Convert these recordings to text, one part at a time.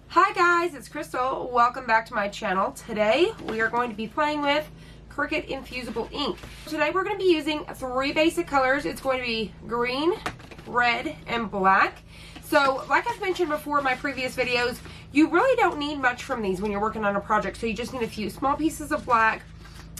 Hi guys, it's Crystal. Welcome back to my channel. Today we are going to be playing with Cricut Infusible Ink. Today we're going to be using three basic colors. It's going to be green, red, and black. So like I've mentioned before in my previous videos, you really don't need much from these when you're working on a project. So you just need a few small pieces of black,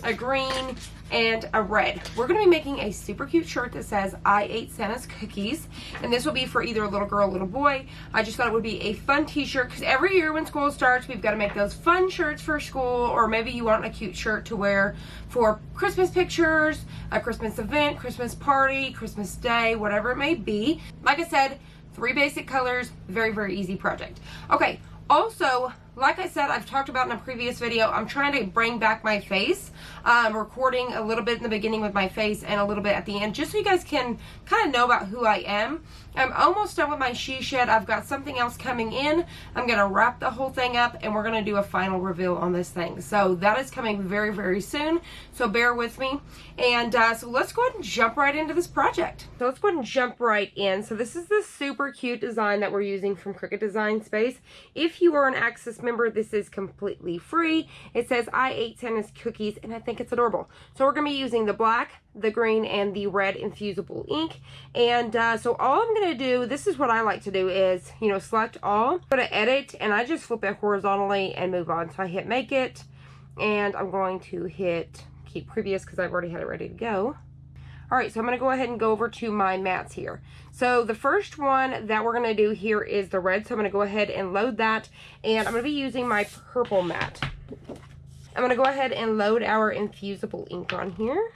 a green, and a red. We're going to be making a super cute shirt that says I ate Santa's cookies, and this will be for either a little girl or a little boy. I just thought it would be a fun t-shirt because every year when school starts we've got to make those fun shirts for school, or maybe you want a cute shirt to wear for Christmas pictures, a Christmas event, Christmas party, Christmas day, whatever it may be. Like I said, three basic colors, very easy project. Okay, also, like I said, I've talked about in a previous video, I'm trying to bring back my face. I'm recording a little bit in the beginning with my face and a little bit at the end, just so you guys can kind of know about who I am. I'm almost done with my she shed. I've got something else coming in. I'm going to wrap the whole thing up, and we're going to do a final reveal on this thing. So that is coming very soon, so bear with me. And so let's go ahead and jump right into this project. So let's go ahead and jump right in. So this is the super cute design that we're using from Cricut Design Space. If you are an Access member, this is completely free. It says I ate Santa's cookies, and I think it's adorable. So we're going to be using the black, the green, and the red infusible ink. And so all I'm going to do, this is what I like to do, is, you know, select all, go to edit, and I just flip it horizontally and move on. So I hit make it, and I'm going to hit keep previous because I've already had it ready to go. Alright, so I'm going to go ahead and go over to my mats here. So the first one that we're going to do here is the red, so I'm going to go ahead and load that, and I'm going to be using my purple mat. I'm going to go ahead and load our infusible ink on here.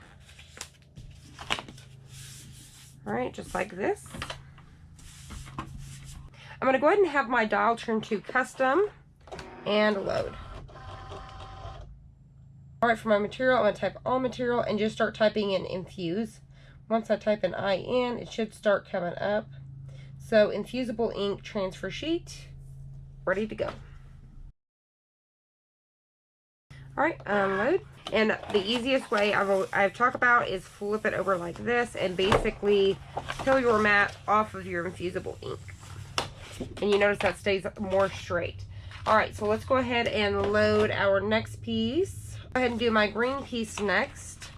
Alright, just like this. I'm going to go ahead and have my dial turn to custom and load. Alright, for my material, I'm going to type all material and just start typing in infuse. Once I type an I in, it should start coming up. So, infusible ink transfer sheet, ready to go. Alright, unload. And the easiest way I've talked about is flip it over like this and basically peel your mat off of your infusible ink. And you notice that stays more straight. Alright, so let's go ahead and load our next piece. Go ahead and do my green piece next.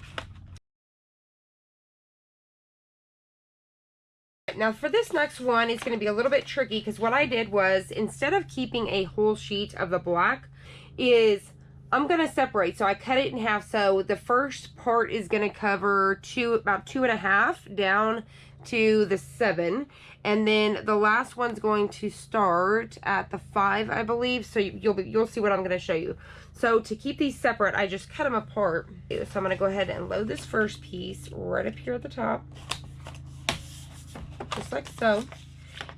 Now for this next one, it's going to be a little bit tricky because what I did was, instead of keeping a whole sheet of the black, is I'm going to separate. So I cut it in half. So the first part is going to cover about 2.5 down to the 7, and then the last one's going to start at the 5, I believe. So you'll see what I'm going to show you. So to keep these separate, I just cut them apart. So I'm going to go ahead and load this first piece right up here at the top, just like so,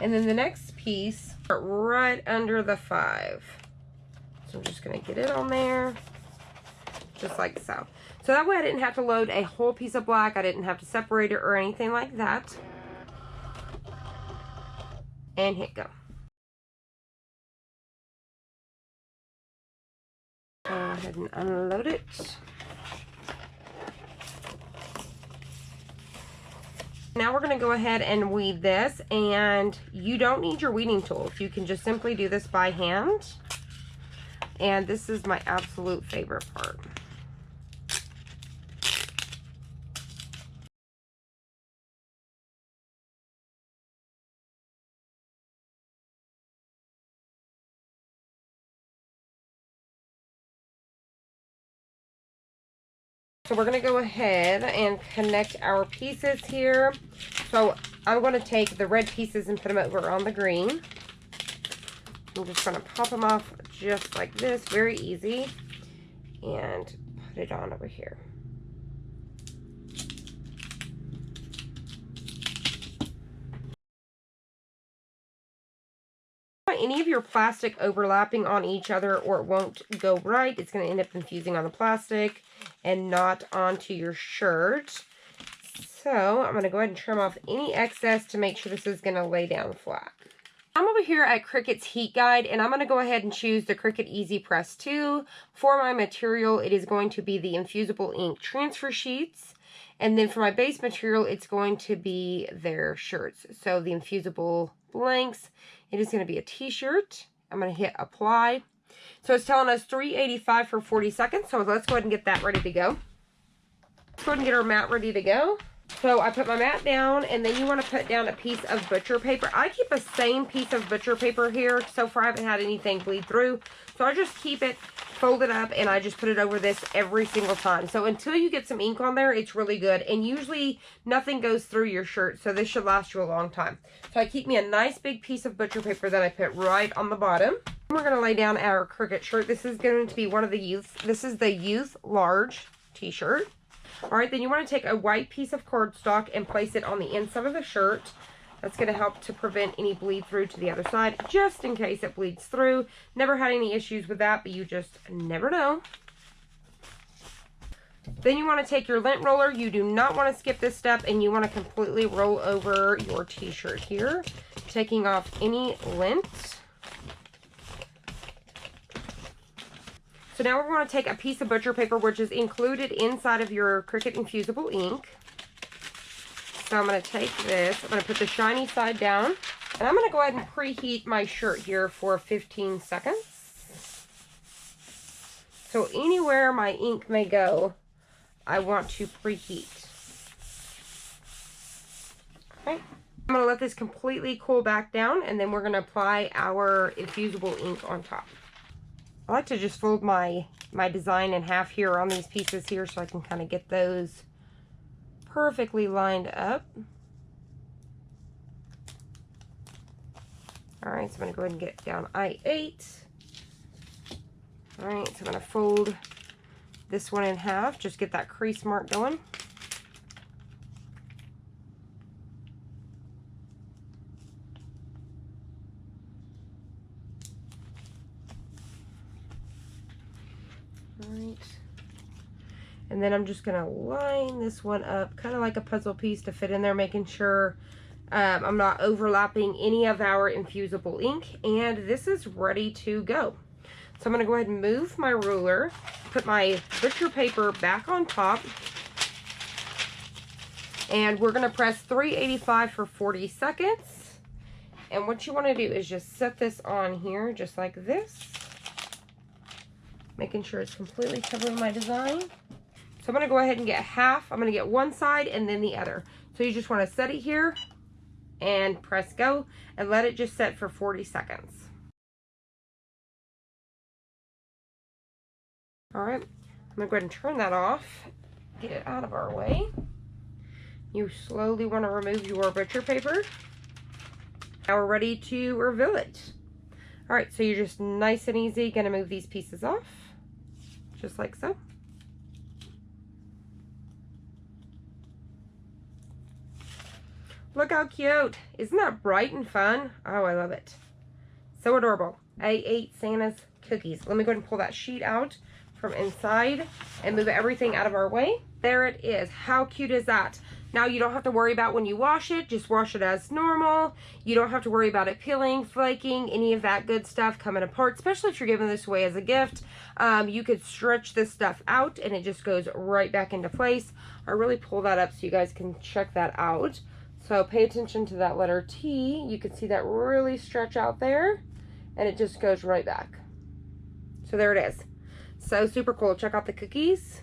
and then the next piece right under the 5. So I'm just going to get it on there, just like so. So that way I didn't have to load a whole piece of black. I didn't have to separate it or anything like that. And hit go. Go ahead and unload it. Now we're going to go ahead and weed this, and you don't need your weeding tools. You can just simply do this by hand. And this is my absolute favorite part. So we're going to go ahead and connect our pieces here. So I'm going to take the red pieces and put them over on the green. I'm just going to pop them off just like this, very easy, and put it on over here. Any of your plastic overlapping on each other, or it won't go right. It's going to end up infusing on the plastic and not onto your shirt. So I'm going to go ahead and trim off any excess to make sure this is going to lay down flat. I'm over here at Cricut's Heat Guide, and I'm going to go ahead and choose the Cricut Easy Press 2. For my material, it is going to be the infusible ink transfer sheets. And then for my base material, it's going to be their shirts. So the infusible blanks, it is going to be a t-shirt, I'm going to hit apply. So it's telling us 385 for 40 seconds. So let's go ahead and get that ready to go. Let's go ahead and get our mat ready to go. So I put my mat down, and then you want to put down a piece of butcher paper. I keep a same piece of butcher paper here. So far I haven't had anything bleed through. So I just keep it folded up, and I just put it over this every single time. So until you get some ink on there, it's really good. And usually nothing goes through your shirt, so this should last you a long time. So I keep me a nice big piece of butcher paper that I put right on the bottom. We're going to lay down our Cricut shirt. This is going to be one of the youth. This is the youth large t-shirt. All right, then you want to take a white piece of cardstock and place it on the inside of the shirt. That's going to help to prevent any bleed through to the other side, just in case it bleeds through. Never had any issues with that, but you just never know. Then you want to take your lint roller. You do not want to skip this step, and you want to completely roll over your t-shirt here, taking off any lint. So now we're going to take a piece of butcher paper, which is included inside of your Cricut Infusible Ink. So I'm going to take this, I'm going to put the shiny side down, and I'm going to go ahead and preheat my shirt here for 15 seconds. So anywhere my ink may go, I want to preheat. Okay. I'm going to let this completely cool back down, and then we're going to apply our infusible ink on top. I like to just fold my design in half here on these pieces here so I can kind of get those perfectly lined up. Alright, so I'm going to go ahead and get down I-8. Alright, so I'm going to fold this one in half, just get that crease mark going. Alright, and then I'm just going to line this one up kind of like a puzzle piece to fit in there, making sure I'm not overlapping any of our infusible ink, and this is ready to go. So I'm going to go ahead and move my ruler, put my butcher paper back on top, and we're going to press 385 for 40 seconds. And what you want to do is just set this on here just like this, making sure it's completely covering my design. So I'm going to go ahead and get half. I'm going to get one side and then the other. So you just want to set it here and press go and let it just set for 40 seconds. Alright, I'm going to go ahead and turn that off, get it out of our way. You slowly want to remove your butcher paper. Now we're ready to reveal it. Alright, so you're just nice and easy going to move these pieces off, just like so. Look how cute. Isn't that bright and fun? Oh, I love it. So adorable. I ate Santa's cookies. Let me go ahead and pull that sheet out from inside and move everything out of our way. There it is. How cute is that? Now you don't have to worry about when you wash it. Just wash it as normal. You don't have to worry about it peeling, flaking, any of that good stuff coming apart, especially if you're giving this away as a gift. You could stretch this stuff out and it just goes right back into place. I really pull that up so you guys can check that out. So pay attention to that letter T. You can see that really stretch out there, and it just goes right back. So there it is. So super cool. Check out the cookies,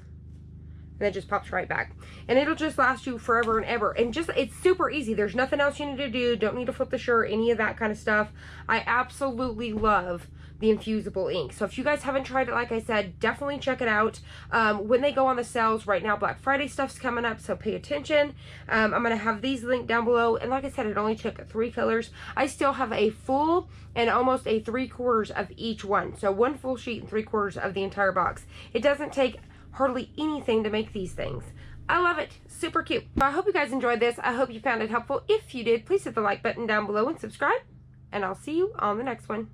and it just pops right back. And it'll just last you forever and ever. And just, it's super easy. There's nothing else you need to do. Don't need to flip the shirt, any of that kind of stuff. I absolutely love the infusible ink. So if you guys haven't tried it, like I said, definitely check it out. When they go on the sales right now, Black Friday stuff's coming up, so pay attention. I'm going to have these linked down below. And like I said, it only took 3 colors. I still have a full and almost a 3/4 of each one. So 1 full sheet and 3/4 of the entire box. It doesn't take hardly anything to make these things. I love it. Super cute. I hope you guys enjoyed this. I hope you found it helpful. If you did, please hit the like button down below and subscribe. And I'll see you on the next one.